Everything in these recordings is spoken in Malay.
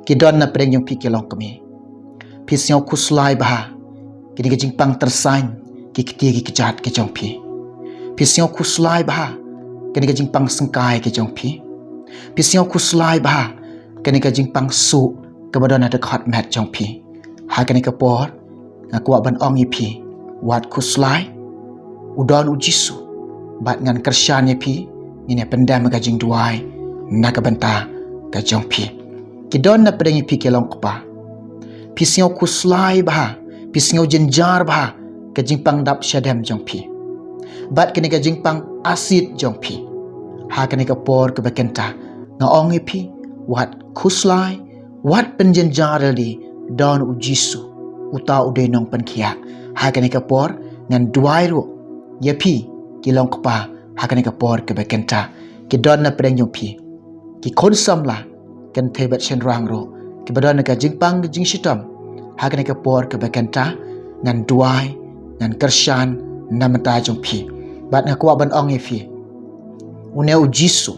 Kidon na preng yung pi kilong kami. Pisnyaw kuslay baha. Kini gajing pang tersain. Kikiti kikijat ke jong pi. Pisnyaw kuslay baha. Kini gajing pang sengkai ke jong pi. Pisnyaw kuslay baha. Kini gajing pang su kebadon ada khot mat jong pi. Ha kini kapor ngakwa ban ong pi. Wat kuslay udon ujisu. Bat ngan kersyan pi. Ini pendam gajing duai. Nakabanta ka jong pi. Kidon na preng pi kilong kapa. Pisnyaw kuslay baha. Pisnyaw jenjar baha. Kajing pang dap syadam jong pi. Bat kini kajing pang asid jong pi. Ha kini kapor ke bekenta. Ngaong pi. Wat kuslay. Wat penjenjar di. Don ujisu. Uta uday nong penkiak. Ha kini kapor. Ngan duai ro. Ya pi. Kilong kapa. Ha kini kapor ke bekenta. Kidon na preng jong pi. Ki konsam lah. Kan tebat syen rang ro. Kibadon na kajing pang kajing shitam. Ha kini kapor ke bekenta. Ngan duai. Ngan kersyan. Namata jong pi. Bat ngakwa ban ong fi. Une ujisu.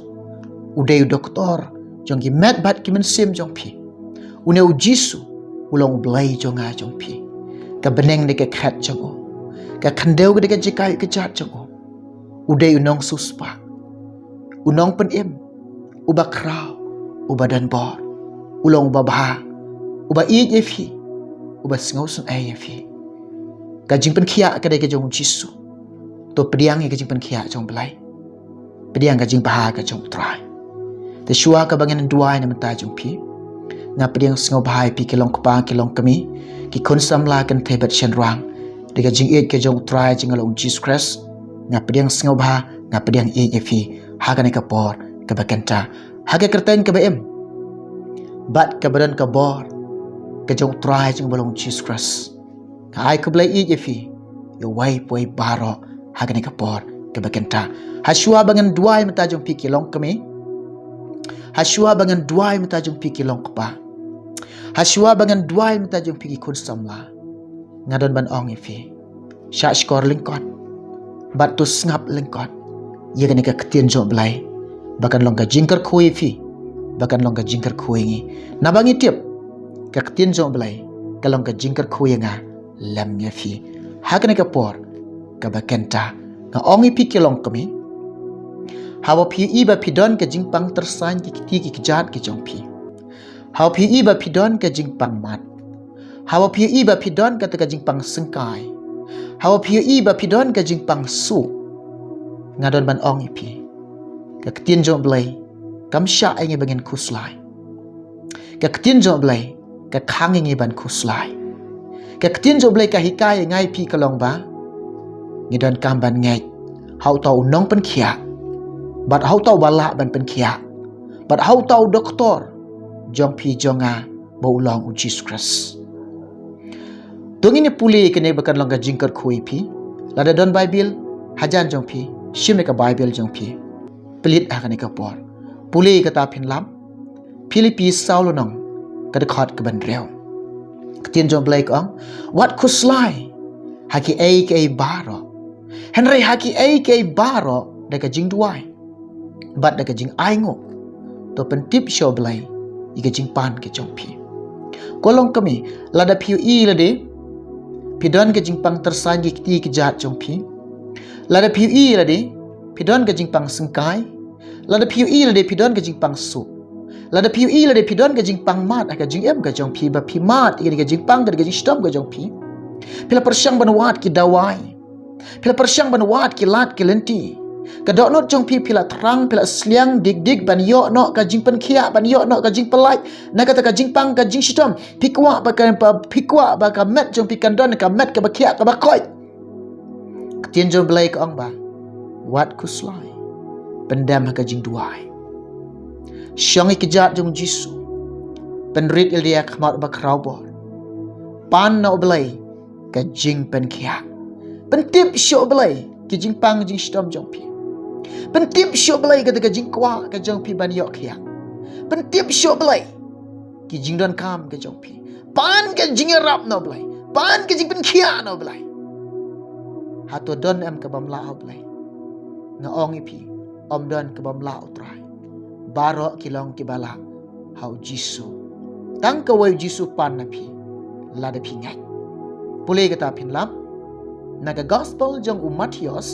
Uday doktor. Jong ki met bat ki mensim jong pi. Une ujisu. Ulong belai jong a jong pi. Ka beneng de ke khat jong o. Ka khandeu de ke jikai ke jat jong o. Uday unong suspa. Unong penim. Uba krau. Uba dan bor. Ulong uba baha. Uba iit ye fi. Uba singau sun ay ye fi. Kajing pen kia ka de ke jong ujisu. To pediang ye kajing pen kia jong belai. Pediang kajing baha ka jong utrai. Te shua ka bangan duai na menta jong pi. Nga pediang singau bahai pi kilong kapa kilong kami. Ki konsam la kan tebat syen rang. De kajing iit ka jong utrai jing along Jesus Christ. Nga pediang singau baha. Nga pediang iit ye fi. Ha ka ne ka por ka bakenta. Ha ka kertain ka baem. Bat ka badan ka bor. Ka jong utrai jing balong Jesus Christ. Ka ai ka belai iit ye fi. Yo wai poi baro. Hagan ka por ke bekenta. Hasua bangan duai mata jong pi kilong kami. Hasua bangan duai mata jong pi kilong kapa. Hasua bangan duai mata jong pi kun samla. Ngadon ban ong ifi. Sya skor lingkot. Bat tu ngap lingkot. Ye kan ka ketien jong belai. Bahkan long ka jingkar kui fi. Bahkan long ka jingkar kui ngi. Nabangi tiap. Ka ketien jong belai. Kalong ka jingkar kui nga lam ye fi. Hagan ka por kabakenta nga ongi pi kilong kami hawa pi iba pidon ka jingpang tersain ki kiti ki kijat ki jong pi hawa pi iba pidon ka jingpang mat hawa pi iba pidon ka ta jingpang sengkai hawa pi iba pidon ka jingpang su ngadon ban ongi pi ka ketien jong blai kam sya ai ngi bangen kuslai ka ketien jong blai ka khang ngi ban kuslai ka ketien jong blai ka hikai ngai pi kalong ba ngidon kamban ngai hau tau nong pen kia bat hau tau bala ban pen kia bat hau tau doktor jong pi jonga bo long u Jesus Christ tung ini puli kene bakan long ka jingkar khui pi lada don bible hajan jong pi shime ka bible jong pi pelit akane ka por puli ka ta phin lam Philippi saulo nong ka de khot ka ban reu ketien jong blake ong what kuslai haki ai ke baro Henry haki ai ke baro daga jing duai. Bat daga jing aingo. To pentip show belai. Iga jing pan ke jong pi. Kolong kami lada piu i lade. Pidon ke jing pang tersan gi kiti ke jahat jong pi. Lada piu i lade. Pidon ke jing pang sengkai. Lada piu i lade pidon ke jing pang su. Lada piu i lade pidon ke jing pang mat aga jing em ke jong pi ba pi mat iga jing pang ga jing stom ke jong pi. Pila persyang banwat ki dawai. Pila persyang banwat ki lat ki lenti. Kadok not jong pi pila terang pila sliang dig dig ban yo no ka jing pen kia ban yo no ka jing pelai na kata ka jing pang ka jing sitom pikwa ba ka met jong pi kandon ka met ka ba kia ka ba koi ketien jong belai ka ong ba wat kuslai pendam ka jing duai syang ikijat jong jisu penrit ildia khmat ba kraubor pan no belai ka jing pen kia pentip syo belai ki jing pang jing sitom jong pi pentip syok belai kata ka jing kwa ka jong pi ban yok kia pentip syok belai ki jing don kam ka jong pi pan ka jing rap no belai pan ka jing pen kia no belai hato don em ka bam lao belai nga ong pi om don ka bam lao trai baro kilong ki bala hau jisu tang ka wai Jisu pan na phi la da phi ngai pule ka ta phin lam naga gospel jong Matthias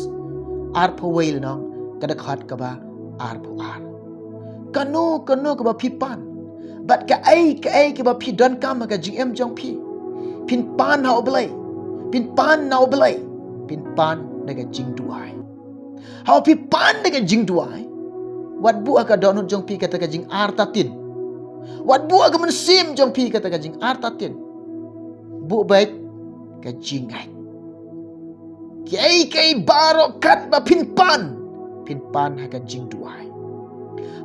ar pho wai nong ka da khat ka ba ar pho ar kano ka ba phi pan bat ka ai ka ba phi don kam ka GM jong phi phin pan ha oblai phin pan na oblai phin pan naga jing duai how phi pan naga jing duai wat bu ka donut jong phi ka ta ka jing ar ta tin wat bu ka man sim jong phi ka ta ka jing ar ta tin bu baik ka jing ai kai baro kat ba phin pan ha ka jing duai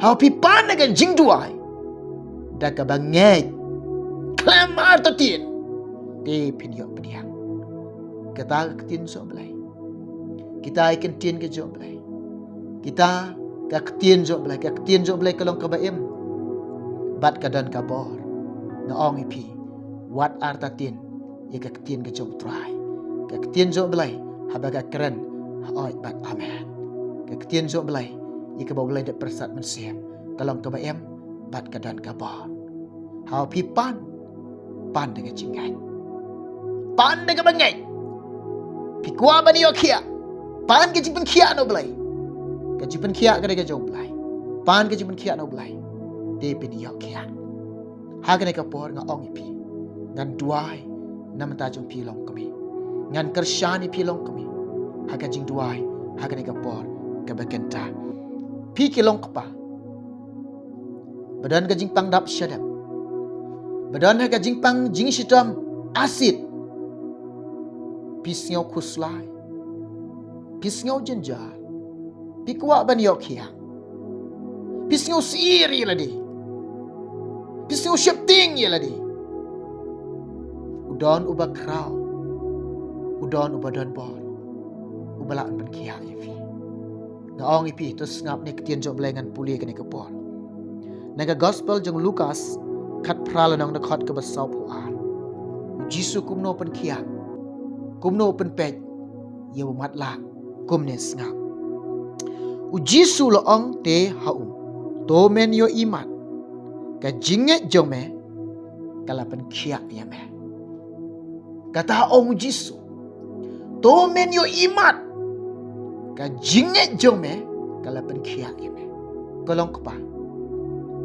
how phi pan naga jing duai da ka ba ngai klam ar ta tin te phin yo pdiang kita tin so blai kita ikan tin ke jo blai kita ka tin jo blai kalong ka ba em bat ka dan ka bor na ong ipi wat ar ta tin ye ka tin ke jo try ka tin jo blai haba ka keren oi bat amen ka tin jo blai ye ka ba blai de persat men siam kalong ka ba em bat ka dan ka bor how pi pan de ka jingai pan de ka ba ngai pi kwa ba ni yo khia pan ke jipun khia no blai ka jipun khia ka de ka jo blai pan ke jipun khia no blai te pin yo khia ha ka ne ka por nga ong ipi ngan duai nam ta jong pi long kami ngan kershani pi long kami ha ka jing duai ha ka ne ka por ka ba kenta pi ki long pa badan ka jing pang dap syadam badan ka jing pang jing shitam asid pisnyo khuslai pisnyo jenjar pikwa ban yo khia pisnyo siri ladi pisnyo shepting ye ladi udon uba kraw udon uba don bor ubala ban khia ifi ngaong ipi to ngap ne ktien jo blengan puli kan ke por naga gospel jong Lukas khat phrala nang na khat ka ba sau phu ar Jisu kumno pan khia kumno pan pet ye mat la kumne ngap u Jisu lo ong te haum to men yo imat ka jinge jome kala pan khia ya me kata ong Jisu to men yo imat ka jinge jome kala pan khia ya me kolong pa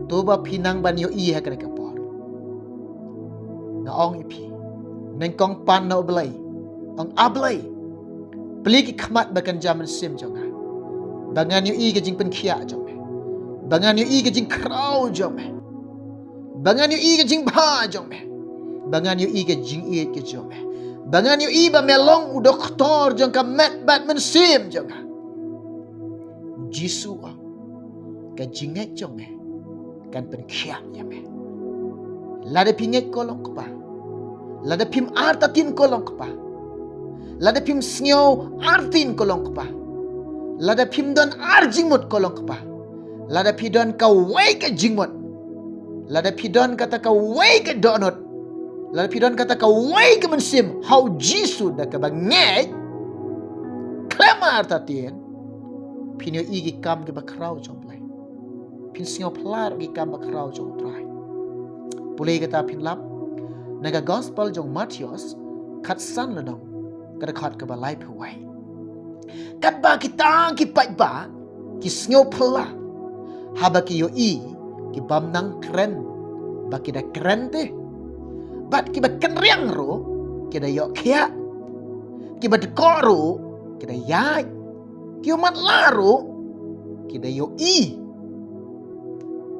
to ba pinang ban yo i ha ka ka por na ong ipi neng kong pan na oblai ong ablai peliki khmat bakan jaman sim jonga bangan yo i ka jing pan khia jome bangan yo i ka jing kraw jome bangan yo i ka jing bha jome bangan yo i ka jing i ka jome bangan yo i ba melong u doktor jong ka met bat men sim jonga Jisu ka jinget jome kan pen khia ya me lada pinget kolong pa lada pim artatin kolong pa lada pim snyo artin kolong pa lada pim don arjingmut kolong pa lada pidon ka wai ka jingmut lada pidon kata ka wai ka donot lada pidon kata ka wai ka mensim how Jisu da ka bangai klama artatin pinyo igi kam ke bakraw jong play pin singo plar gi kam bakraw jong try pulei kata pin lap naga gospel jong Matthias khat san la dong kada khat ka ba lai phu wai kat ba ki tang ki pai ba ki singo pla haba ki yo i ki bam nang kren ba ki da kren te bat ki ba ken riang ro ki da yo khia ki ba ko ro ki da yai ki mat la ro ki da yo i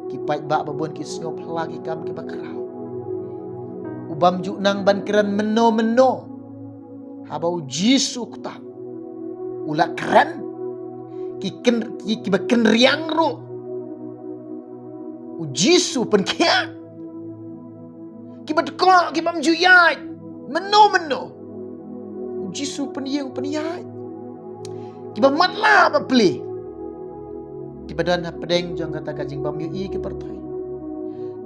ki pai ba babon ki snyo pla ki kam ki bakraw ubam ju nang ban keren meno habau Jisu kta ula keren ki ba ken riang ro u Jisu pen kia ki ba ko ki bam ju yai meno u Jisu pen yai ki ba mat la ba pli ki badan na pedeng jong kata kajing bam yu i ki pertai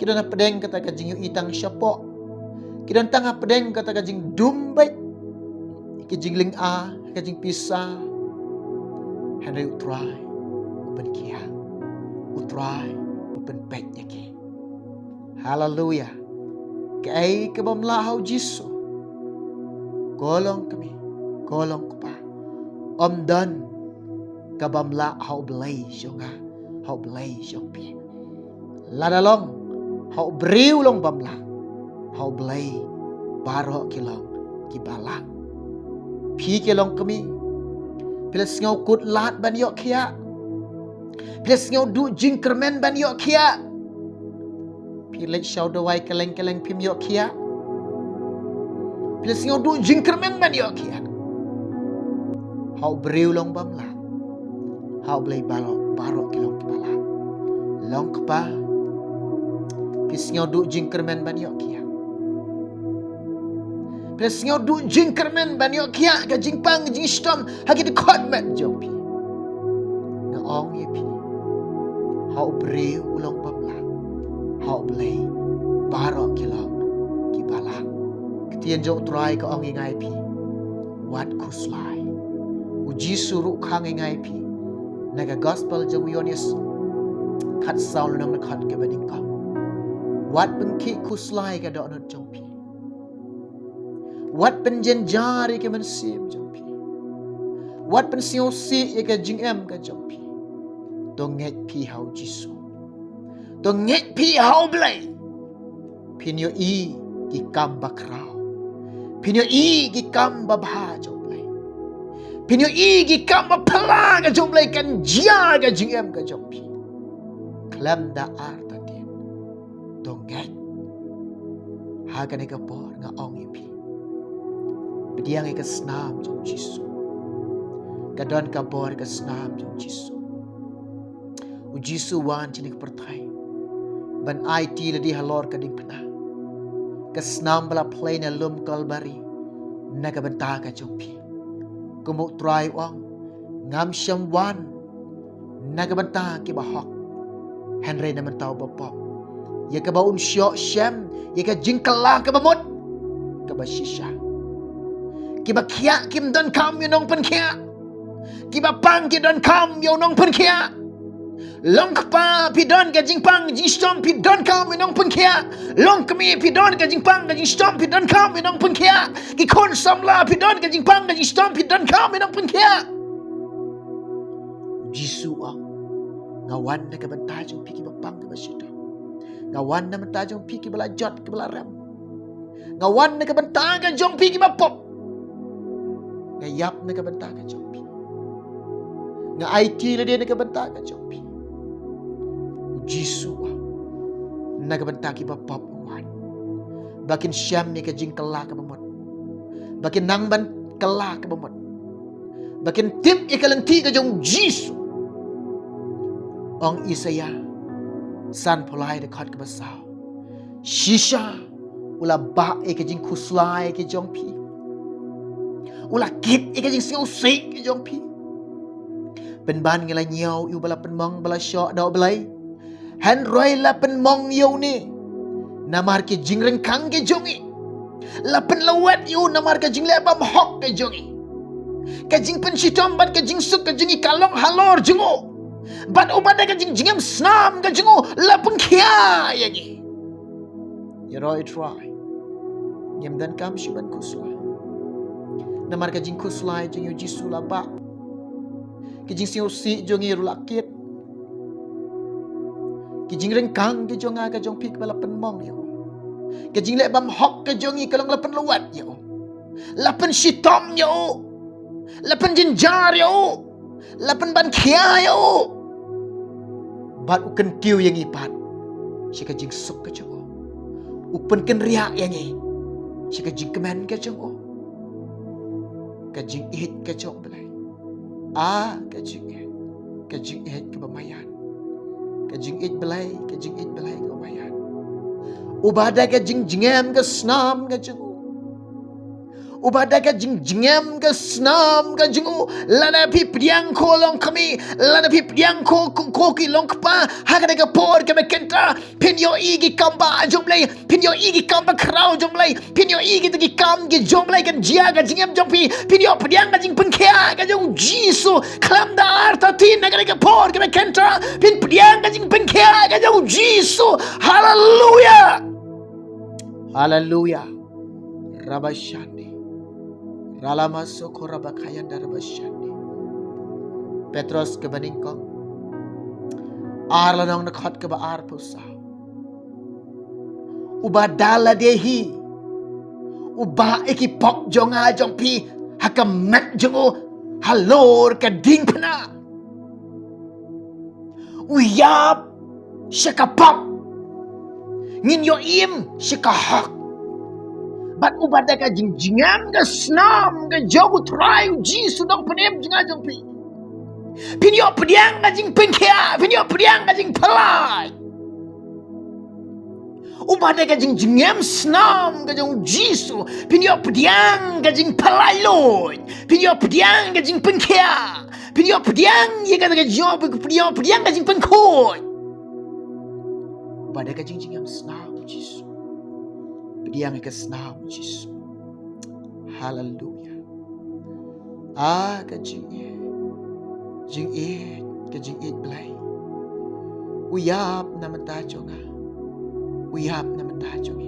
ki dan na pedeng kata kajing yu i tang syapo ki dan tang pedeng kata kajing dumbai ki jingling a kajing pisa Henry utrai open kia utrai open pet ki hallelujah Kai ke bamla hau jisu. Golong kami. Golong kupa. Om dan ke bamla hau belai jonga. Hau belai jong pi. Ladalong hau briu long bamla. Hau belai baro kilong kibala. Pi kilong kami. Pilas ngau kut lat ban yok kia. Pilas ngau du jingkermen ban yok kia. Pilas shau dawai keleng-keleng pim yok kia. Pilas ngau du jingkermen ban yok kia. Hau briu long bamla. Hau belai baro kilong kibala. Long kepa. Pilas ngau du jingkermen ban yok kia. Pilas ngau du jingkermen ban yok kia. Ka jingpang jing stom. Hagi di kot mat jong pi. Na ong ye pi. Hau briu long bamla. Hau belai baro kilong kibala. Ketien jong try ka ong ngai pi. Wat kuslai. Uji suruh kang ngai pi. Naga gospel jong Yonis. Kat saul nang nakat ke baning kang. Wat pengki kuslai ka dok not jong pi. Wat penjen jari ke mensim jong pi. Wat pensio si ye ka jing em ka jong pi. Dong nget pi hau jisu. Dong nget pi hau blai. Pinyo i ki kam bakrao. Pinyo i ki kam babha jong blai. Pinyo i ki kam bapala ka jong blai kan jia ka jing em ka jong pi. Klam da arta tin. Dong nget. Haga ne ka por nga ong i pi. Bediang ke senam jong Jisu. Kadon kabor ke senam jong Jisu. U Jisu wan cinik pertai. Ban IT ladi halor ke ding pena. Ke senam bala play na lum kalbari. Naga benta ka jong pi. Kumuk try wang. Ngam syam wan. Naga benta ki bahok. Henry na mentau bapop. Ya ke baun syok syam. Ya ke jingkala ke bamut. Ke basisha. Kiba kia kim don kam yonong pen kia. Kiba pang ki don kam yonong pen kia. Long kpa pi don ka jing pang jing stom pi don kam yonong pen kia. Long kami pi don ka jing pang ka jing stom pi don kam yonong pen kia. Ki kon samla pi don ka jing pang ka jing stom pi don kam yonong pen kia. Jisu ang ngawan na ka bantajong pi ki bapang ka basyita. Ngawan na bantajong pi ki balajot ki balarem. Ngawan na ka bantajong pi ki bapop. Ngayap na kabanta ka jompi. Nga IT la dia na kabanta ka jompi. Jisu na kabanta ki bapap wan. Bakin syam ni ka jing kala ka bamot. Bakin nangban kala ka bamot. Bakin tip ikalanti ka jong Jisu. Ong Isaya san polai de khat ka basaw. Shisha ula ba ka jing kuslai ka jompi. Ula kit ika jing siu sik jong pi. Penban ngela nyau yu bala penmong bala syok dau belai. Han roi la penmong yu ni. Namar ke jing rengkang ke jongi. La penlawat yu namar ke jing lebam hok ke jongi. Ke jing pensitom bat ke jing suk ke jingi kalong halor jengu. Bat ubada ke jing jingam snam ke jengu la pengkia yagi. Ya roi try. Nyam dan kam syuban kusla. Namar ka jing kuslai jing yu Jisu laba. Ki jing siu si jong yu lakit. Ki jing rengkang ki jong ka jong pik bala penmong yu. Ki jing le bam hok ka jong yu kalong lapan luat yu. Lapan sitom yu. Lapan jinjar yu. Lapan ban kia yu. Bat uken kiu yang ipat. Si ka jing suk ka jong. Upen ken riak yang i. Si ka jing kemen ka jong. Kajing ihit ke jok belai. Kajing ihit ke bamayan. Kajing ihit belai ke bamayan. Ubada kajing jingem ke senam ke jengu. Ubada kajing jingem ke senam ke jengu. Lana pi priang ko long kami. Lana pi priang ko ki long kpa. Hakada ke por ke mekenta. Pinyo igi kamba jom belai. Pinyo igi kamba krau jom belai. Pinyo igi tegi kam ke jom belai kan jia ke jingem jom pi. Pinyo priang ke jing pengkia ke jong Jisu. Klam da arta tin hakada ke por ke mekenta. Pin priang ke jing pengkia ke jong Jisu. Hallelujah. Haleluya. Rabashande. Ralamasoko rabakayanda rabashande. Petros ke baningko. Arlanong nakhat ke ba arpusa. Uba dala dehi. Uba ikipok jonga jong pi. Hakamet jongo. Halor ke ding pena. Uyab. Syakapap. Ngin yo im syakahak. Bat ubada ka jingjingam ka snam ka jogu try ji sudong penem jinga jong pi. Pinyo pediang ka jing pengkia, pinyo pediang ka jing palai. Ubada ka jingjingam snam ka jong jisu, pinyo pediang ka jing palai loy. Pinyo pediang ka jing pengkia. Pinyo pediang ye ka job pinyo pediang ka jing pengkoi. Ubada ka jingjingam snam jisu. Pediang ka snam jisu. Hallelujah. Ka jing it blay. Uyap naman tayo nga. Uyap naman tayo nga.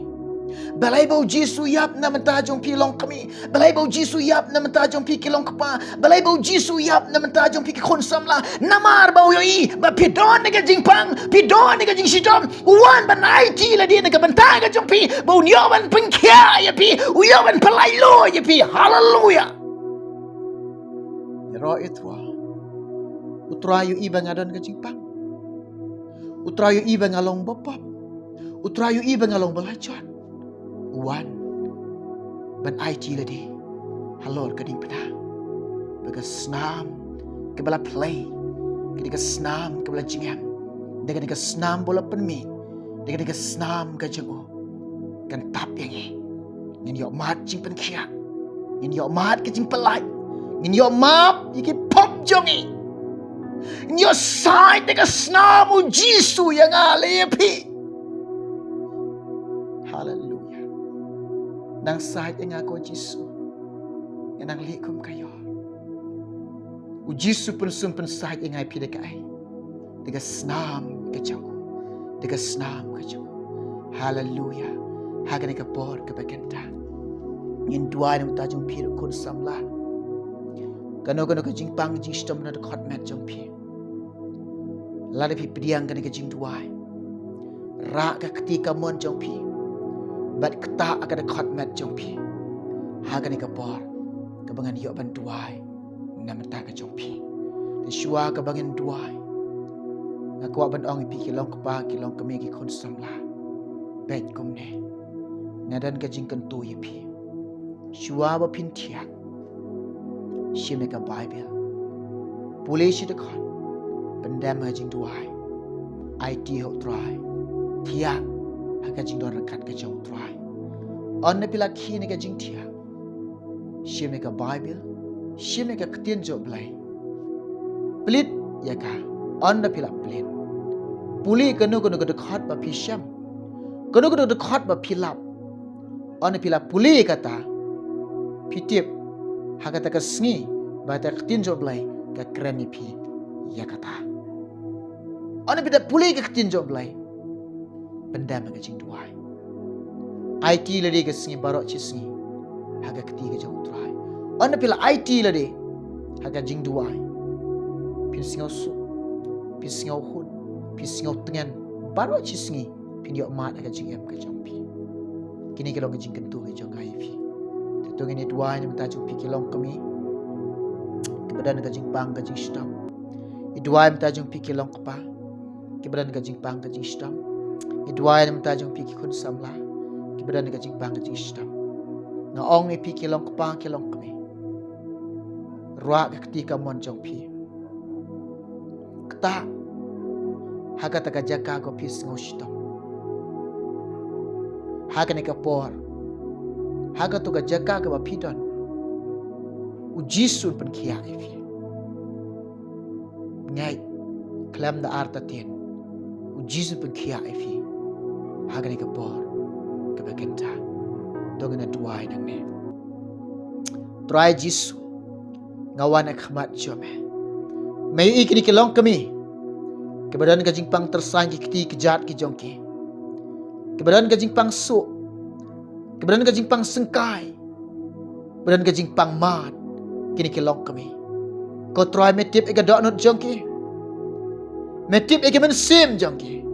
Balay bau Jisu yap naman tayo pilong kami. Balay bau Jisu yap naman tayo pikilong kapa. Balay bau Jisu yap naman tayo pikikonsam la. Namar bau yoi. Ba pidon na gajing pang. Pidon na gajing sitom. Uwan ba na iti la di nagabanta gajong pi. Bau nyoban pengkya ya pi. Uyoban palaylo ya pi. Hallelujah. Yaro itwa. Utrayo iba nga doon kajing pang. Utrayo iba nga long bapap. Utrayo iba nga long balachon. Uwan. Ban ay tila di. Halor kading pena. Baga snam. Kabala play. Kadiga snam. Kabala jingam. Daga snam bola penmi. Daga snam kajango. Kan tap yang eh. Ngin yok mat jing pen kia. Ngin yok mat kajing pelai. Ngin yok map. Yiki pop jongi. Ngin yok side daga snam u Jisu yang alepi. Hallelujah. Nang sahit yang ako Jisu. Yang nang likum kayo. U Jisu pun sumpen sahit yang ay pidakay. Daga snam kajaw. Daga snam kajaw. Hallelujah. Haga ni kapor kabaganda. Yang dua ni mutajong piru kun samla. Kano kajing pang jing stom na dekot mat jong pi. Lada pi pediang kani kajing dua. Ra ka ketika mon jong pi. Bat keta akan dekat mat jong pi. Haga ni kapor kabangan yok ban duai na mata ka jong pi. Dan syua kabangan duai. Ngaku ban ong pi kilong kapa kilong kami ki kon samla. Bet kum ne. Nadan ka jing kentu ye pi. Syua ba pin tiak. Shime ka Bible. Pulih si dekat. Pendam jing duai. IT hok try. Tiak haga jing don rekat ka jong try. On na pila ki ne ka jing tiak. Shime ka Bible. Shime ka ketien jo blai. Pelit ya ka. On na pila pelit. Pulih kanu dekat ba pi syam. Kanu dekat ba pi lap. On na pila pulih kata. Pitip. Haga ta ka sngi ba ta ketien jo blai ka kren ni pi ya kata. On na pila pulih ka ketien jo blai. Pendam ka jing duai. IT lade ka sngi barok chi sngi. Haga ketiga jong try. On na pila IT lade. Haga jing duai. Pin singau su. Pin singau hun. Pin singau tengan. Barok chi sngi. Pin yok mat haga jing em ka jong pi. Kini kalau ka jing kentu ka jong ai pi. Tung ini dua ni mata jumpi kilong kami. Kebadan ka jing pang ka jing stam. Idua mata jumpi kilong kapa. Kebadan ka jing pang ka jing stam. Idua ni mata jumpi kikun samla. Kebadan ka jing pang ka jing stam. Ngaong ipi kilong kapa kilong kami. Ruak ketika mon jong pi. Kata haga taka jaka ko pis ngostam. Haga ni kapor. Haga tu jaga ke bapidon. Ujisun pen kia ifi. Ngai klam da arta tien. Ujisun pen kia ifi. Haga ni kapor ke bagenta. Dongena duai nang ne. Try Jisu. Ngawan ak khmat jome. Mai ikini kelong kami. Kebadan ka jingpang tersaing ki kejat ki jongki. Kebadan ka jingpang su. Keberan ke jingpang sengkai. Keberan ke jingpang mat. Kini kilong kami. Kau try metip ega dok not jongki. Metip ega mensim jongki.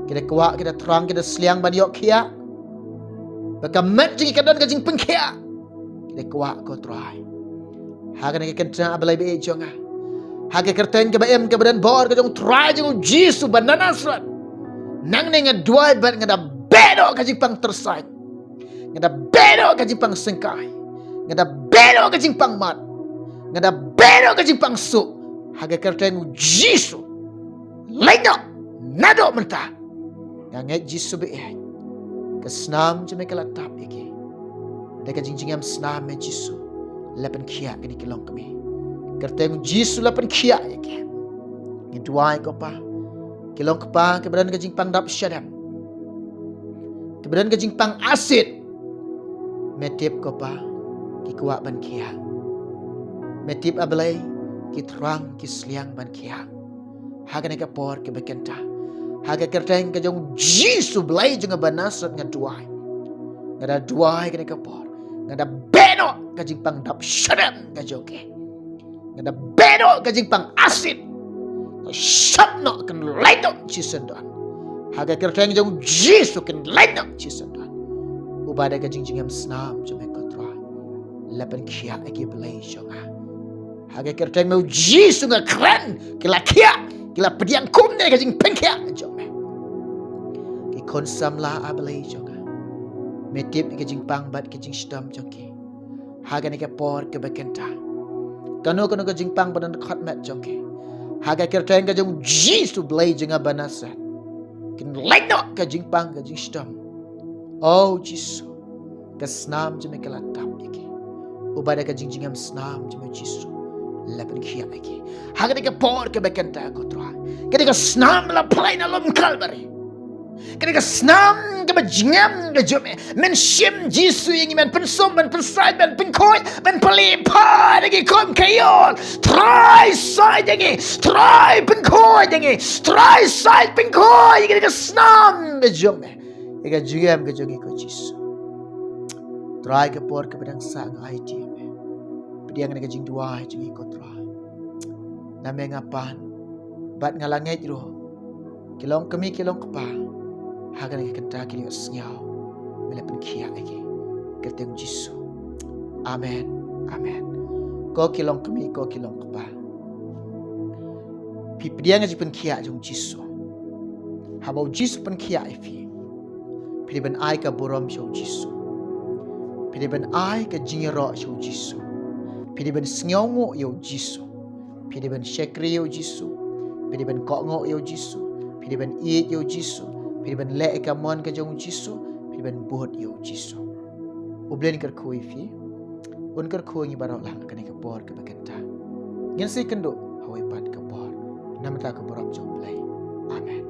Kita kuat, kita terang, kita seliang ban yok kia. Baka mat jingki kadon ke jingpang kia. Kita kuat kau try. Hagan ke kentang abalai be jonga. Haga kerten ke baem ke badan bor ke jong try jong Jisu banana surat. Nang nenga dua bat ngada bedo ke jingpang tersait. Ngada bedo ke jingpang sengkai. Ngada bedo ke jingpang mat. Ngada bedo ke jingpang su. Haga kerten Jisu. Laino nado mentah. Yang Jisu be kesnam jeme kelatap iki. Deka jingjingam snam me Jisu. Lapan kia kini kilong kami. Kerteng Jisu lapan kia iki. Ngiduai ko pa. Kilong kepa keberan ke jingpang dap syadam. Keberan ke jingpang asid. Metip ko pa ki kuat ban kia. Metip abalai ki terang ki seliang ban kia. Haga neka por ke bekenta. Haga kerteng ke jong Jisu belai jeung banasat ngaduai. Ngada duai ke neka por. Ngada beno ke jingpang dap syadam ke joke. Ngada beno ke jingpang asid. Syapno kan laito cisendon. Haga kerteng jong Jisu kan laito cisendon. Ubada ke jingjingam snam jome kotra. Lapan kia agi belai jonga. Haga kerteng mau Jisu nga keren kila kia kila pediang kumne ke jing pengkia jome. Ki konsam la abalai jonga. Metip ke jing pangbat ke jing stam jongki. Haga ne ke por ke bekenta. Kano ke jing pang badan khatmat jongki. Haga kerteng ke jong Jisu belai jenga banasat. Kin laino ke jing pang ke jing stam. Oh Jisu. Kesnam jeme kelatap iki. Ubada ke jing jingam snam jeme Jisu. Lapan kia iki. Haga ne ke por ke bekenta kotra. Ketika snam la plain alom Kalvari. Ketika senam ke bajingam ke jome mensyim Jisu yang iman pensum men pensai men pengkoi men pelipa lagi kom kayon try side lagi try pengkoi lagi try side pengkoi ketika senam ke jome ketika jingam ke jongi ko Jisu try ke por ke pedang sang IT pediang ke jing dua jongi ko try name ngapan bat ngalangai roh kilong kami kilong kepa haga nake kenta kili osnyaw melapan kia lagi kerteng Jisu amen amen ko kilong kami ko kilong kepa pi pediang aji pen kia jong Jisu habau Jisu pen kia ifi pedi ben ai ka borom show Jisu pedi ben ai ka jingero show Jisu pedi ben snyawngo yo Jisu pedi ben shekri yo Jisu pedi ben kokngo yo Jisu pedi ben iet yo Jisu pedi ben le ka mon ka jong Jisu pedi ben bot yo Jisu ublen kar khoi fi un kar khoi ngi barok lang ka ne ka por ka bakenta ngin si kendo hawai pat ka por namata ka boram jong play amen